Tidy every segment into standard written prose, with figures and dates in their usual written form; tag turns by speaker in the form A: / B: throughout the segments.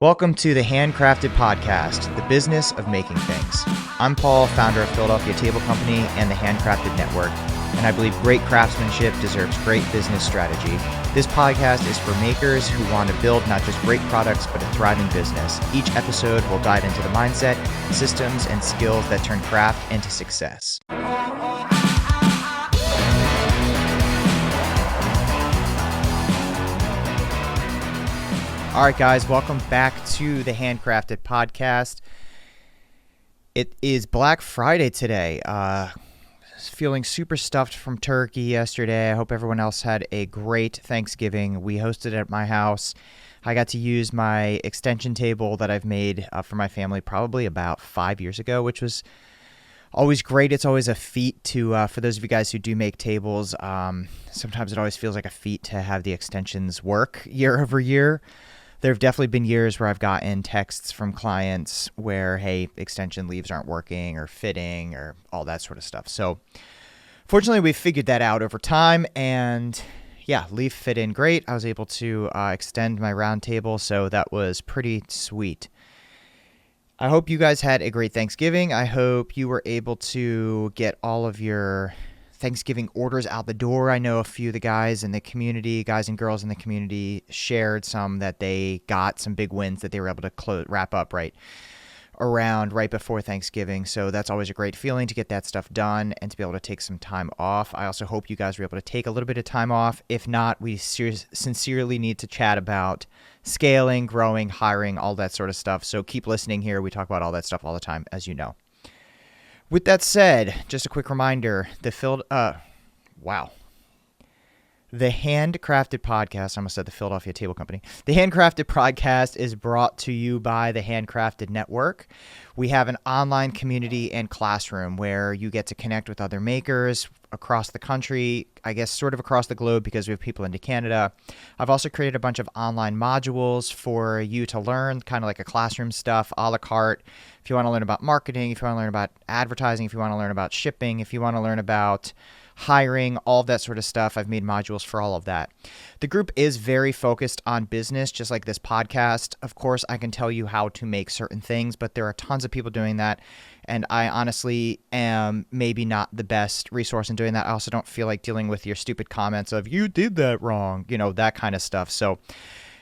A: Welcome to the Handcrafted Podcast, the business of making things. I'm Paul, founder of Philadelphia Table Company and the Handcrafted Network, and I believe great craftsmanship deserves great business strategy. This podcast is for makers who want to build not just great products, but a thriving business. Each episode will dive into the mindset, systems, and skills that turn craft into success. All right, guys, welcome back to the Handcrafted Podcast. It is Black Friday today. Feeling super stuffed from turkey yesterday. I hope everyone else had a great Thanksgiving. We hosted at my house. I got to use my extension table that I've made for my family probably about 5 years ago, which was always great. It's always a feat to, for those of you guys who do make tables, sometimes it always feels like a feat to have the extensions work year over year. There have definitely been years where I've gotten texts from clients where, hey, extension leaves aren't working or fitting or all that sort of stuff. So fortunately, we figured that out over time, and yeah, leaf fit in great. I was able to extend my round table, so that was pretty sweet. I hope you guys had a great Thanksgiving. I hope you were able to get all of your Thanksgiving orders out the door. I know a few of the guys in the community, guys and girls in the community, shared some that they got some big wins that they were able to wrap up right before Thanksgiving. So that's always a great feeling to get that stuff done and to be able to take some time off. I also hope you guys were able to take a little bit of time off. If not, we sincerely need to chat about scaling, growing, hiring, all that sort of stuff. So keep listening here. We talk about all that stuff all the time, as you know. With that said, just a quick reminder, the Handcrafted Podcast, I almost said the Philadelphia Table Company. The Handcrafted Podcast is brought to you by the Handcrafted Network. We have an online community and classroom where you get to connect with other makers across the country, I guess sort of across the globe because we have people into Canada. I've also created a bunch of online modules for you to learn, kind of like a classroom stuff, a la carte. If you want to learn about marketing, if you want to learn about advertising, if you want to learn about shipping, if you want to learn about hiring, all of that sort of stuff. I've made modules for all of that. The group is very focused on business, just like this podcast. Of course, I can tell you how to make certain things, but there are tons of people doing that. And I honestly am maybe not the best resource in doing that. I also don't feel like dealing with your stupid comments of, you did that wrong, that kind of stuff. So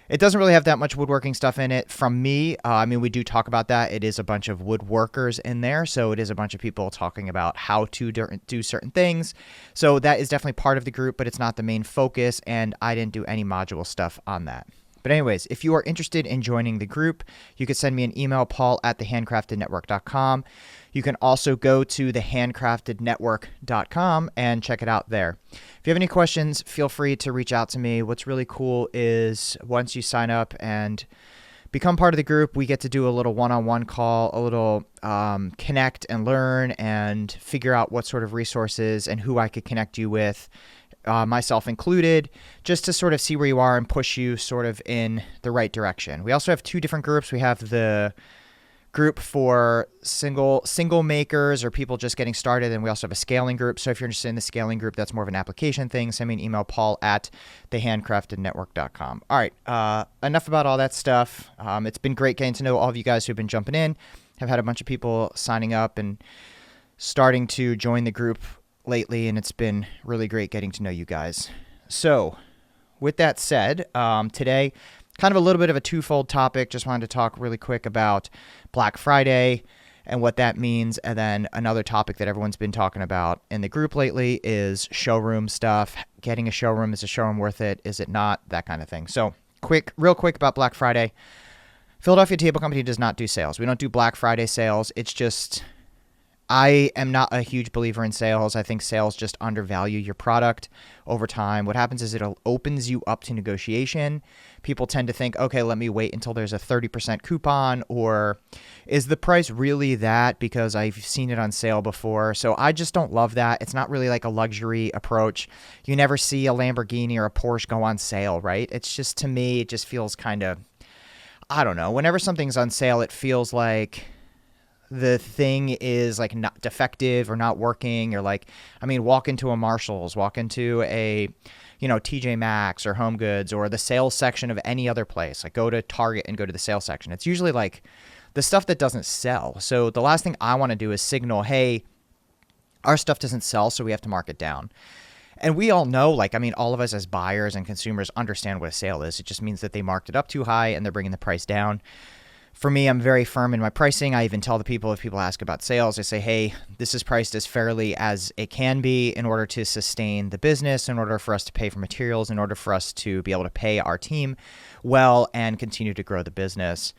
A: it doesn't really have that much woodworking stuff in it from me. We do talk about that. It is a bunch of woodworkers in there. So it is a bunch of people talking about how to do certain things. So that is definitely part of the group, but it's not the main focus. And I didn't do any module stuff on that. But anyways, if you are interested in joining the group, you can send me an email, paul@thehandcraftednetwork.com. You can also go to thehandcraftednetwork.com and check it out there. If you have any questions, feel free to reach out to me. What's really cool is once you sign up and become part of the group, we get to do a little one-on-one call, a little connect and learn and figure out what sort of resources and who I could connect you with, myself included, just to sort of see where you are and push you sort of in the right direction. We also have two different groups. We have the group for single makers or people just getting started, and we also have a scaling group. So if you're interested in the scaling group, that's more of an application thing. Send me an email, paul@thehandcraftednetwork.com. All right, enough about all that stuff. It's been great getting to know all of you guys who've been jumping in. I've had a bunch of people signing up and starting to join the group lately, and it's been really great getting to know you guys. So with that said, today, kind of a little bit of a twofold topic. Just wanted to talk really quick about Black Friday and what that means. And then another topic that everyone's been talking about in the group lately is showroom stuff. Getting a showroom, is a showroom worth it? Is it not? That kind of thing. So real quick about Black Friday. Philadelphia Table Company does not do sales. We don't do Black Friday sales. It's just, I am not a huge believer in sales. I think sales just undervalue your product over time. What happens is it opens you up to negotiation. People tend to think, okay, let me wait until there's a 30% coupon, or is the price really that because I've seen it on sale before? So I just don't love that. It's not really like a luxury approach. You never see a Lamborghini or a Porsche go on sale, right? It's just, to me, it just feels kind of, I don't know. Whenever something's on sale, it feels like the thing is like not defective or not working, or like, I mean, walk into a Marshall's, walk into a, TJ Maxx or Home Goods or the sales section of any other place. Like go to Target and go to the sales section. It's usually like the stuff that doesn't sell. So the last thing I want to do is signal, hey, our stuff doesn't sell, so we have to mark it down. And we all know, like, I mean, all of us as buyers and consumers understand what a sale is. It just means that they marked it up too high and they're bringing the price down. For me, I'm very firm in my pricing. I even tell the people, if people ask about sales, I say, hey, this is priced as fairly as it can be in order to sustain the business, in order for us to pay for materials, in order for us to be able to pay our team well and continue to grow the business.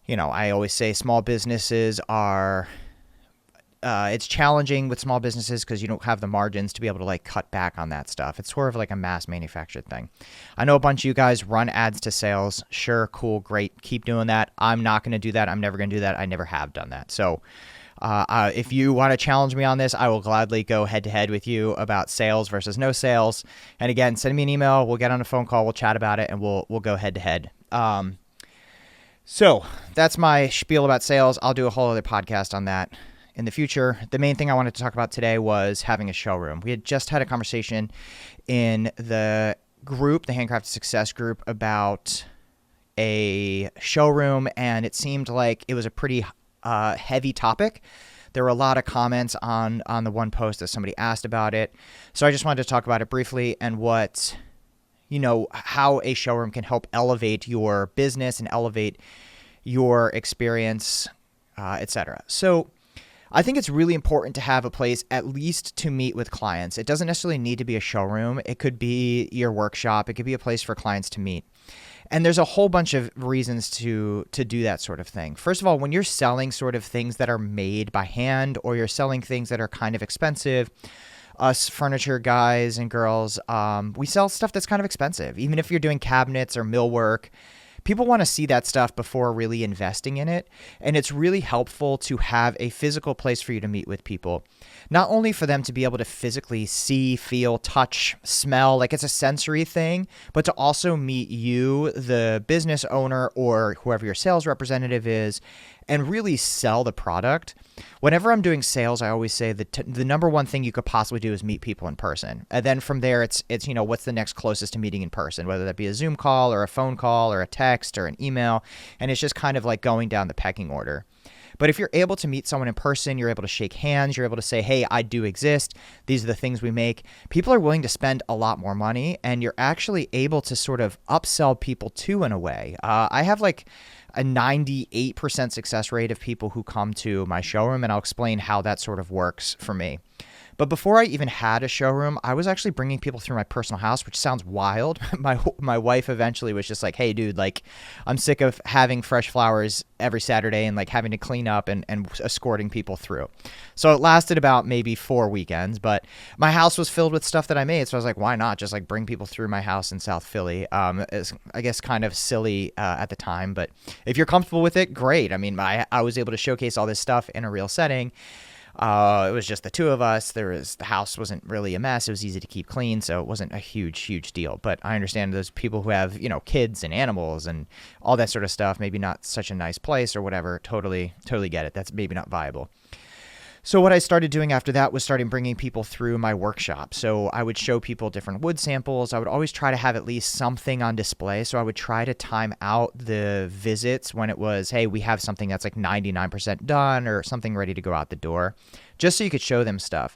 A: I always say small businesses are... it's challenging with small businesses because you don't have the margins to be able to like cut back on that stuff. It's sort of like a mass manufactured thing. I know a bunch of you guys run ads to sales. Sure, cool, great. Keep doing that. I'm not going to do that. I'm never going to do that. I never have done that. So if you want to challenge me on this, I will gladly go head to head with you about sales versus no sales. And again, send me an email. We'll get on a phone call. We'll chat about it and we'll go head to head. So that's my spiel about sales. I'll do a whole other podcast on that in the future. The main thing I wanted to talk about today was having a showroom. We had just had a conversation in the group, the Handcrafted Success group, about a showroom, and it seemed like it was a pretty heavy topic. There were a lot of comments on the one post that somebody asked about it. So I just wanted to talk about it briefly and what, how a showroom can help elevate your business and elevate your experience, etc. So I think it's really important to have a place at least to meet with clients. It doesn't necessarily need to be a showroom. It could be your workshop. It could be a place for clients to meet. And there's a whole bunch of reasons to do that sort of thing. First of all, when you're selling sort of things that are made by hand, or you're selling things that are kind of expensive, us furniture guys and girls, we sell stuff that's kind of expensive. Even if you're doing cabinets or millwork, people want to see that stuff before really investing in it. And it's really helpful to have a physical place for you to meet with people. Not only for them to be able to physically see, feel, touch, smell, like it's a sensory thing, but to also meet you, the business owner, or whoever your sales representative is, and really sell the product. Whenever I'm doing sales, I always say that the number one thing you could possibly do is meet people in person. And then from there, it's what's the next closest to meeting in person, whether that be a Zoom call or a phone call or a text or an email. And it's just kind of like going down the pecking order. But if you're able to meet someone in person, you're able to shake hands, you're able to say, hey, I do exist. These are the things we make. People are willing to spend a lot more money, and you're actually able to sort of upsell people too, in a way. I have like a 98% success rate of people who come to my showroom, and I'll explain how that sort of works for me. But before I even had a showroom, I was actually bringing people through my personal house, which sounds wild. My wife eventually was just like, hey, dude, like, I'm sick of having fresh flowers every Saturday and like having to clean up and escorting people through. So it lasted about maybe 4 weekends, but my house was filled with stuff that I made. So I was like, why not just like bring people through my house in South Philly? It's, I guess, kind of silly at the time, but if you're comfortable with it, great. I mean, I was able to showcase all this stuff in a real setting. It was just the two of us. The house wasn't really a mess. It was easy to keep clean, so it wasn't a huge deal. But I understand those people who have, kids and animals and all that sort of stuff, maybe not such a nice place or whatever. Totally get it. That's maybe not viable. So what I started doing after that was starting bringing people through my workshop. So I would show people different wood samples. I would always try to have at least something on display. So I would try to time out the visits when it was, hey, we have something that's like 99% done or something ready to go out the door, just so you could show them stuff.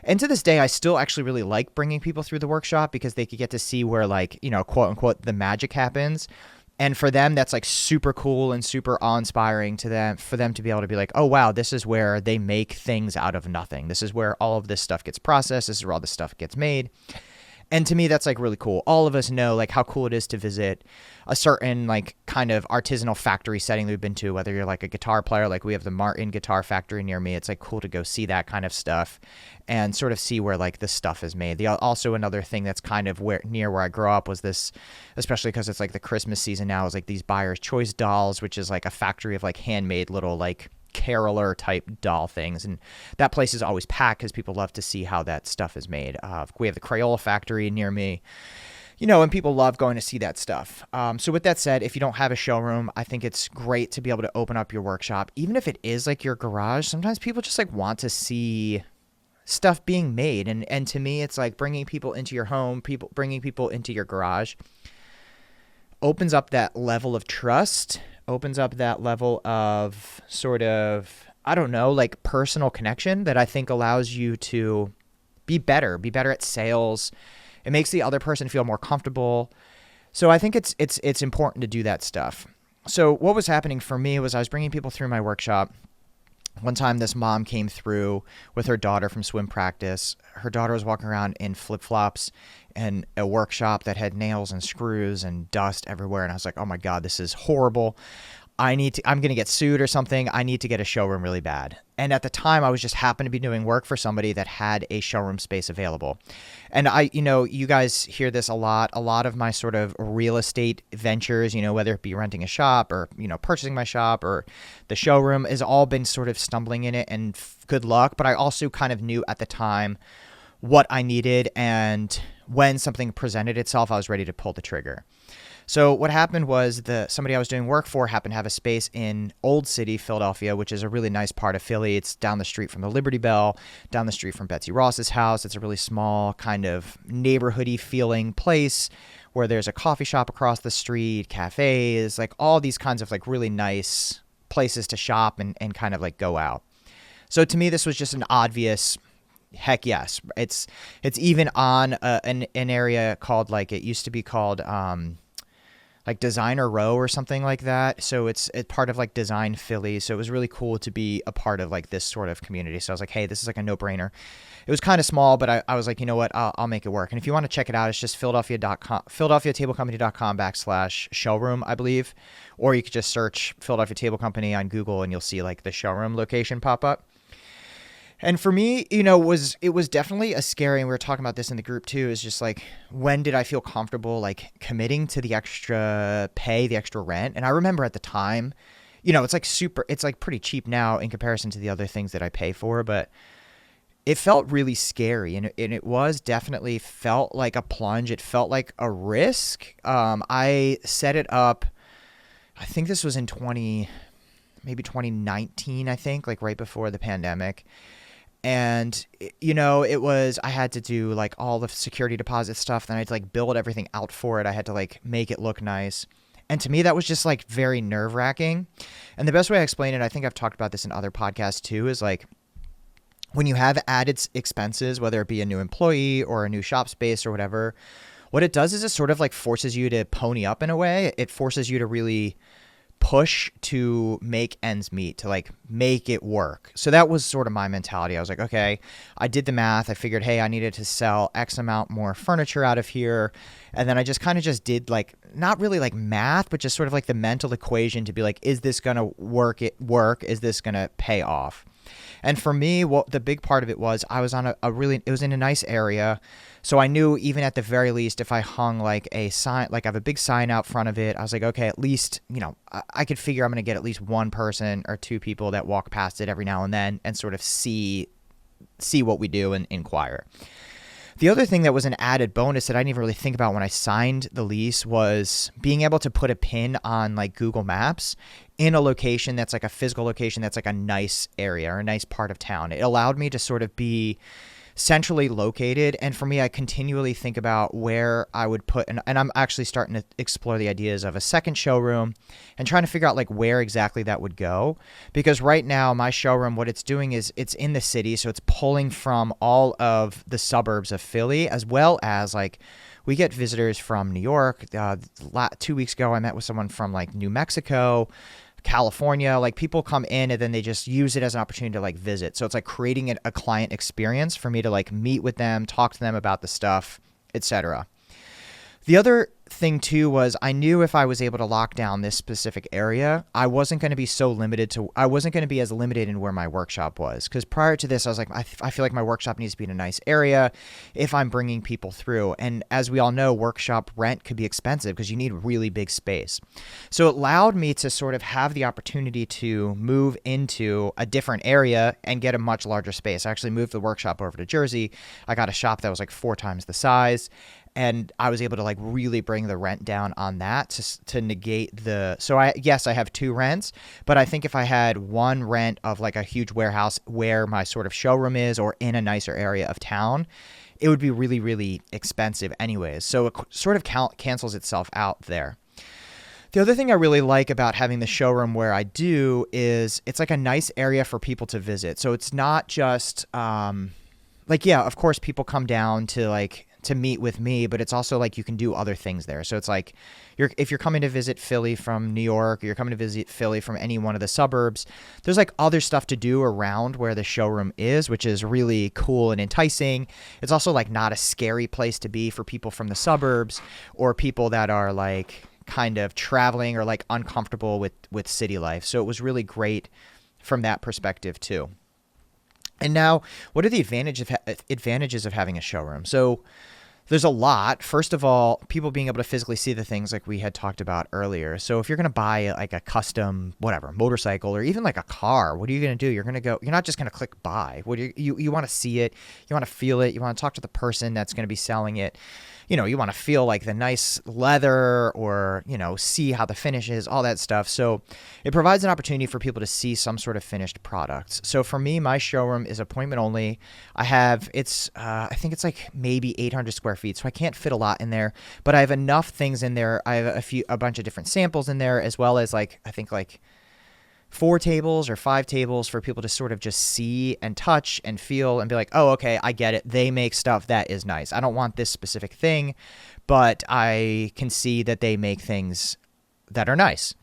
A: And to this day, I still actually really like bringing people through the workshop because they could get to see where, like, quote unquote, the magic happens. And for them, that's like super cool and super awe-inspiring to them, for them to be able to be like, oh, wow, this is where they make things out of nothing. This is where all of this stuff gets processed. This is where all this stuff gets made. And to me, that's like really cool. All of us know like how cool it is to visit a certain like kind of artisanal factory setting that we've been to, whether you're like a guitar player, like we have the Martin Guitar Factory near me. It's like cool to go see that kind of stuff and sort of see where like this stuff is made. Also another thing that's kind of near where I grew up was this, especially because it's like the Christmas season now, is like these Buyer's Choice dolls, which is like a factory of like handmade little like caroler type doll things, and that place is always packed because people love to see how that stuff is made. We have the Crayola factory near me. and people love going to see that stuff. So with that said, if you don't have a showroom, I think it's great to be able to open up your workshop. Even if it is like your garage, sometimes people just like want to see stuff being made. And to me, it's like bringing people into your home, bringing people into your garage opens up that level of trust, opens up that level of sort of, I don't know, like personal connection that I think allows you to be better at sales. It makes the other person feel more comfortable. So I think it's important to do that stuff. So what was happening for me was I was bringing people through my workshop. One time this mom came through with her daughter from swim practice. Her daughter was walking around in flip-flops and a workshop that had nails and screws and dust everywhere. And I was like, oh my God, this is horrible. I'm going to get sued or something. I need to get a showroom really bad. And at the time I was just happened to be doing work for somebody that had a showroom space available. And you guys hear this a lot of my sort of real estate ventures, whether it be renting a shop or, purchasing my shop or the showroom has all been sort of stumbling in it and good luck. But I also kind of knew at the time what I needed. And when something presented itself, I was ready to pull the trigger. So what happened was somebody I was doing work for happened to have a space in Old City, Philadelphia, which is a really nice part of Philly. It's down the street from the Liberty Bell, down the street from Betsy Ross's house. It's a really small kind of neighborhoody feeling place where there's a coffee shop across the street, cafes, like all these kinds of like really nice places to shop and kind of like go out. So to me, this was just an obvious heck yes. It's even on an area called it used to be called like Designer Row or something like that. So it's part of like Design Philly. So it was really cool to be a part of like this sort of community. So I was like, hey, this is like a no-brainer. It was kind of small, but I was like, you know what, I'll make it work. And if you want to check it out, it's just philadelphiatablecompany.com/showroom, I believe. Or you could just search Philadelphia Table Company on Google and you'll see like the showroom location pop up. And for me, it was definitely a scary, and we were talking about this in the group too, is just like, when did I feel comfortable like committing to the extra pay, the extra rent? And I remember at the time, it's like pretty cheap now in comparison to the other things that I pay for, but it felt really scary. And it was definitely felt like a plunge. It felt like a risk. I set it up, I think this was in maybe 2019, I think, like right before the pandemic. And, I had to do like all the security deposit stuff. Then I had to like build everything out for it. I had to like make it look nice. And to me, that was just like very nerve wracking. And the best way I explain it, I think I've talked about this in other podcasts too, is like when you have added expenses, whether it be a new employee or a new shop space or whatever, what it does is it sort of like forces you to pony up in a way. It forces you to really push to make ends meet, to like make it work. So that was sort of my mentality. I was like, okay, I did the math. I figured, hey, I needed to sell X amount more furniture out of here. And then I just kind of just did like, not really like math, but just sort of like the mental equation to be like, is this going to work? Is this going to pay off? And for me, the big part of it was I was on it was in a nice area. So I knew even at the very least, if I hung like a sign, like I have a big sign out front of it, I was like, okay, at least, I could figure I'm going to get at least one person or two people that walk past it every now and then and sort of see what we do and inquire. The other thing that was an added bonus that I didn't even really think about when I signed the lease was being able to put a pin on like Google Maps in a location that's like a physical location that's like a nice area or a nice part of town. It allowed me to sort of be centrally located. And for me, I continually think about where I would put, and I'm actually starting to explore the ideas of a second showroom and trying to figure out like where exactly that would go. Because right now my showroom, what it's doing is it's in the city. So it's pulling from all of the suburbs of Philly, as well as like we get visitors from New York. 2 weeks ago, I met with someone from like New Mexico, California. Like people come in and then they just use it as an opportunity to like visit. So it's like creating a client experience for me to like meet with them, talk to them about the stuff, etc. The other thing too was I knew if I was able to lock down this specific area, I wasn't going to be I wasn't going to be as limited in where my workshop was. Because prior to this, I was like, I feel like my workshop needs to be in a nice area if I'm bringing people through. And as we all know, workshop rent could be expensive because you need really big space. So it allowed me to sort of have the opportunity to move into a different area and get a much larger space. I actually moved the workshop over to Jersey. I got a shop that was like 4 times the size. and I was able to like really bring the rent down on that to negate the. So I have 2 rents, but I think if I had one rent of like a huge warehouse where my sort of showroom is, or in a nicer area of town, it would be really, really expensive anyways. So it sort of cancels itself out there. The other thing I really like about having the showroom where I do is it's like a nice area for people to visit. So it's not just like, yeah, of course people come down to meet with me, but it's also like you can do other things there. So it's like if you're coming to visit Philly from New York, or you're coming to visit Philly from any one of the suburbs, there's like other stuff to do around where the showroom is, which is really cool and enticing. It's also like not a scary place to be for people from the suburbs or people that are like kind of traveling or like uncomfortable with city life. So it was really great from that perspective too. And now, what are the advantages of having a showroom? So there's a lot. First of all, people being able to physically see the things like we had talked about earlier. So if you're going to buy like a custom, whatever, motorcycle or even like a car, what are you going to do? You're not just going to click buy. What do you want to see it. You want to feel it. You want to talk to the person that's going to be selling it. You know, you want to feel like the nice leather or, you know, see how the finish is, all that stuff. So it provides an opportunity for people to see some sort of finished products. So for me, my showroom is appointment only. I think it's like maybe 800 square feet. So I can't fit a lot in there, but I have enough things in there. I have a bunch of different samples in there, as well as like, I think like 4 tables or 5 tables for people to sort of just see and touch and feel and be like, oh, okay, I get it. They make stuff that is nice. I don't want this specific thing, but I can see that they make things that are nice.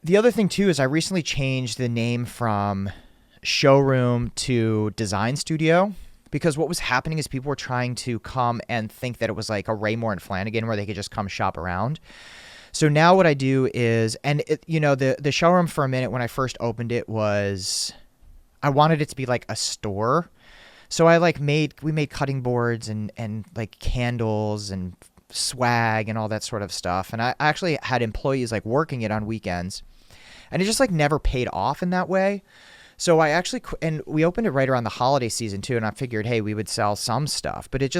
A: The other thing too is I recently changed the name from showroom to design studio, because what was happening is people were trying to come and think that it was like a Raymore and Flanagan where they could just come shop around. So now what I do is, and the showroom for a minute when I first opened it was, I wanted it to be like a store. So we made cutting boards and like candles and swag and all that sort of stuff. And I actually had employees like working it on weekends, and it just like never paid off in that way. So and we opened it right around the holiday season too. And I figured, hey, we would sell some stuff, but it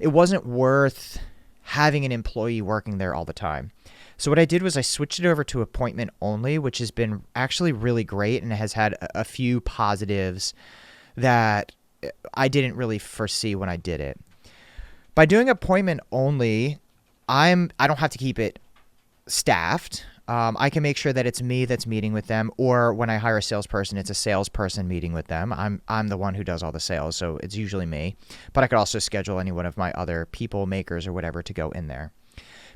A: wasn't worth having an employee working there all the time. So what I did was I switched it over to appointment only, which has been actually really great and has had a few positives that I didn't really foresee when I did it. By doing appointment only, I don't have to keep it staffed. I can make sure that it's me that's meeting with them, or when I hire a salesperson, it's a salesperson meeting with them. I'm the one who does all the sales, so it's usually me. But I could also schedule any one of my other people makers or whatever to go in there.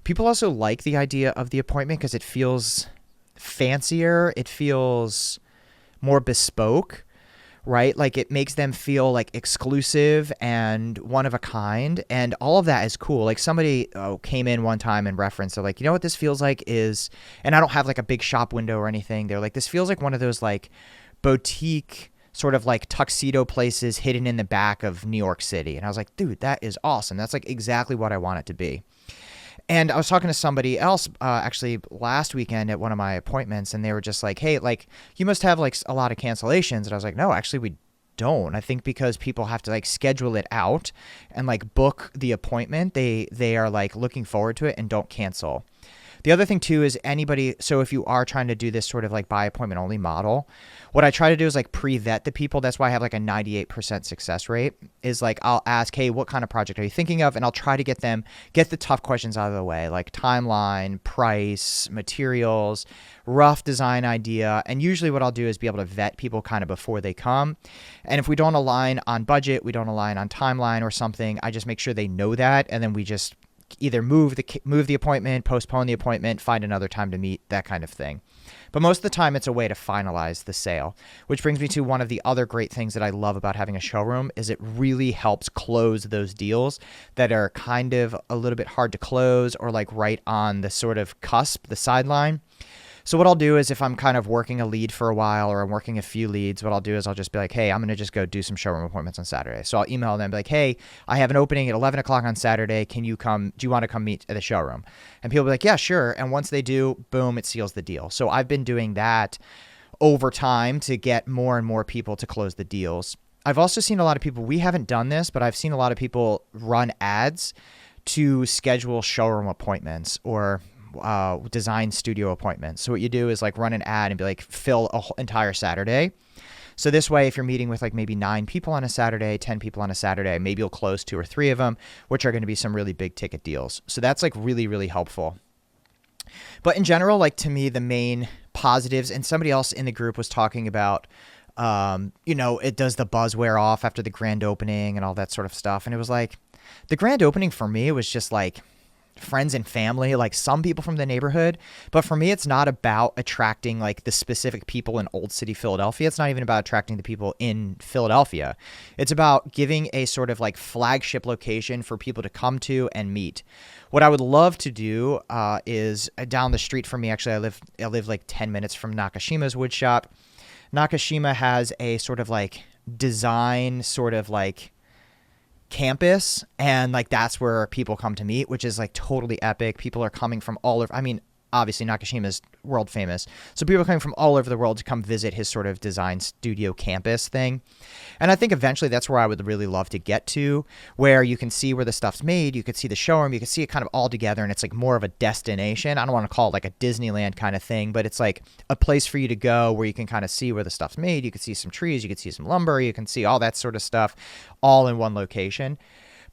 A: People also like the idea of the appointment because it feels fancier. It feels more bespoke, right? Like it makes them feel like exclusive and one of a kind. And all of that is cool. Like somebody came in one time and referenced, they're like, you know what this feels like is, and I don't have like a big shop window or anything. They're like, this feels like one of those like boutique sort of like tuxedo places hidden in the back of New York City. And I was like, dude, that is awesome. That's like exactly what I want it to be. And I was talking to somebody else actually last weekend at one of my appointments, and they were just like, hey, like you must have like a lot of cancellations. And I was like, no, actually we don't. I think because people have to like schedule it out and like book the appointment, they are like looking forward to it and don't cancel. The other thing too is so if you are trying to do this sort of like by appointment only model, what I try to do is like pre-vet the people. That's why I have like a 98% success rate, is like I'll ask, hey, what kind of project are you thinking of? And I'll try to get the tough questions out of the way, like timeline, price, materials, rough design idea. And usually what I'll do is be able to vet people kind of before they come. And if we don't align on budget, we don't align on timeline or something, I just make sure they know that. And then we just either move the appointment, postpone the appointment, find another time to meet, that kind of thing. But most of the time, it's a way to finalize the sale, which brings me to one of the other great things that I love about having a showroom is it really helps close those deals that are kind of a little bit hard to close or like right on the sort of cusp, the sideline. So what I'll do is if I'm kind of working a lead for a while or I'm working a few leads, what I'll do is I'll just be like, hey, I'm going to just go do some showroom appointments on Saturday. So I'll email them and be like, hey, I have an opening at 11 o'clock on Saturday. Can you come? Do you want to come meet at the showroom? And people will be like, yeah, sure. And once they do, boom, it seals the deal. So I've been doing that over time to get more and more people to close the deals. I've also seen a lot of people, we haven't done this, but I've seen a lot of people run ads to schedule showroom appointments or design studio appointments. So what you do is like run an ad and be like, fill a whole entire Saturday. So this way, if you're meeting with like maybe 9 people on a Saturday, 10 people on a Saturday, maybe you'll close 2 or 3 of them, which are going to be some really big ticket deals. So that's like really, really helpful. But in general, like to me, the main positives, and somebody else in the group was talking about, it does the buzz wear off after the grand opening and all that sort of stuff. And it was like, the grand opening for me was just like friends and family, like some people from the neighborhood. But for me, it's not about attracting like the specific people in Old City, Philadelphia. It's not even about attracting the people in Philadelphia. It's about giving a sort of like flagship location for people to come to and meet. What I would love to do is down the street from me. Actually, I live like 10 minutes from Nakashima's wood shop. Nakashima has a sort of like design sort of like campus, and like that's where people come to meet, which is like totally epic. People are coming from all over. I mean, obviously Nakashima is world famous, so people are coming from all over the world to come visit his sort of design studio campus thing. And I think eventually that's where I would really love to get to, where you can see where the stuff's made, you could see the showroom, you can see it kind of all together, and it's like more of a destination. I don't want to call it like a Disneyland kind of thing, but it's like a place for you to go where you can kind of see where the stuff's made. You can see some trees, you can see some lumber, you can see all that sort of stuff all in one location.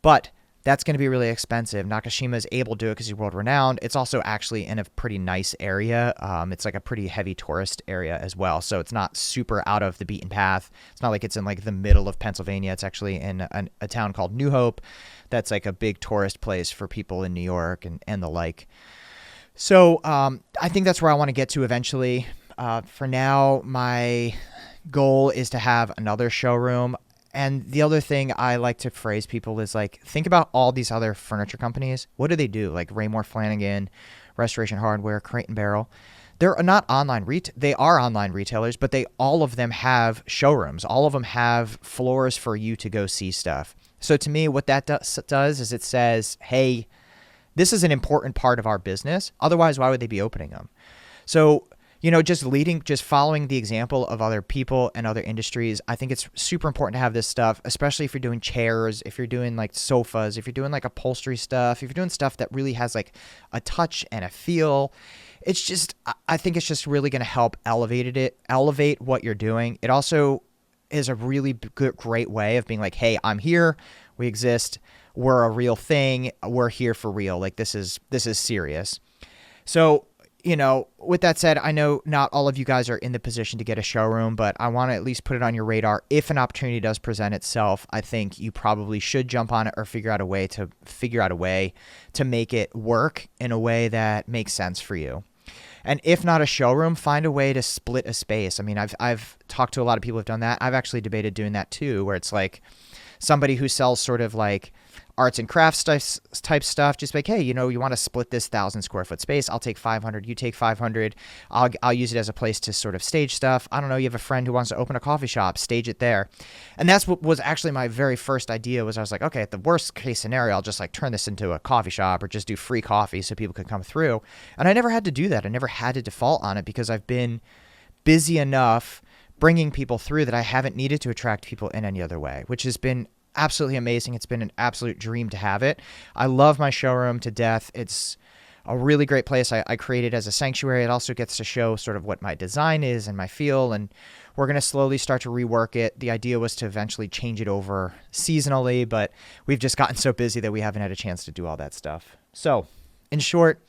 A: But that's going to be really expensive. Nakashima is able to do it because he's world renowned. It's also actually in a pretty nice area. It's like a pretty heavy tourist area as well. So it's not super out of the beaten path. It's not like it's in like the middle of Pennsylvania. It's actually in a town called New Hope. That's like a big tourist place for people in New York and the like. So I think that's where I want to get to eventually. For now, my goal is to have another showroom. And the other thing I like to phrase people is like, think about all these other furniture companies. What do they do? Like Raymore Flanagan, Restoration Hardware, Crate and Barrel. They're not they are online retailers, but all of them have showrooms. All of them have floors for you to go see stuff. So to me, what that does is it says, hey, this is an important part of our business. Otherwise, why would they be opening them? So just following the example of other people and other industries, I think it's super important to have this stuff, especially if you're doing chairs, if you're doing like sofas, if you're doing like upholstery stuff, if you're doing stuff that really has like a touch and a feel. I think it's just really going to help elevate what you're doing. It also is a really great way of being like, hey, I'm here. We exist. We're a real thing. We're here for real. Like this is serious. So, with that said, I know not all of you guys are in the position to get a showroom, but I want to at least put it on your radar. If an opportunity does present itself, I think you probably should jump on it or figure out a way to make it work in a way that makes sense for you. And if not a showroom, find a way to split a space. I mean, I've talked to a lot of people who've done that. I've actually debated doing that too, where it's like somebody who sells sort of like arts and crafts type stuff, just like, hey, you want to split this 1,000 square foot space. I'll take 500. You take 500. I'll use it as a place to sort of stage stuff. I don't know. You have a friend who wants to open a coffee shop, stage it there. And that's what was actually my very first idea was I was like, okay, at the worst case scenario, I'll just like turn this into a coffee shop or just do free coffee so people could come through. And I never had to do that. I never had to default on it because I've been busy enough bringing people through that I haven't needed to attract people in any other way, which has been absolutely amazing. It's been an absolute dream to have it. I love my showroom to death. It's a really great place. I create it as a sanctuary. It also gets to show sort of what my design is and my feel, and we're going to slowly start to rework it. The idea was to eventually change it over seasonally, but we've just gotten so busy that we haven't had a chance to do all that stuff. So, in short,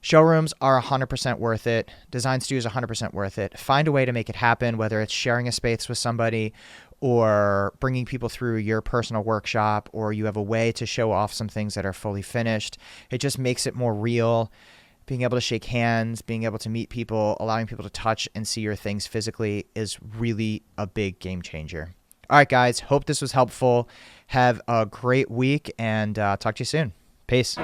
A: showrooms are 100% worth it. Design Studio is 100% worth it. Find a way to make it happen, whether it's sharing a space with somebody or bringing people through your personal workshop, or you have a way to show off some things that are fully finished. It just makes it more real. Being able to shake hands, being able to meet people, allowing people to touch and see your things physically is really a big game changer. All right, guys. Hope this was helpful. Have a great week and talk to you soon. Peace.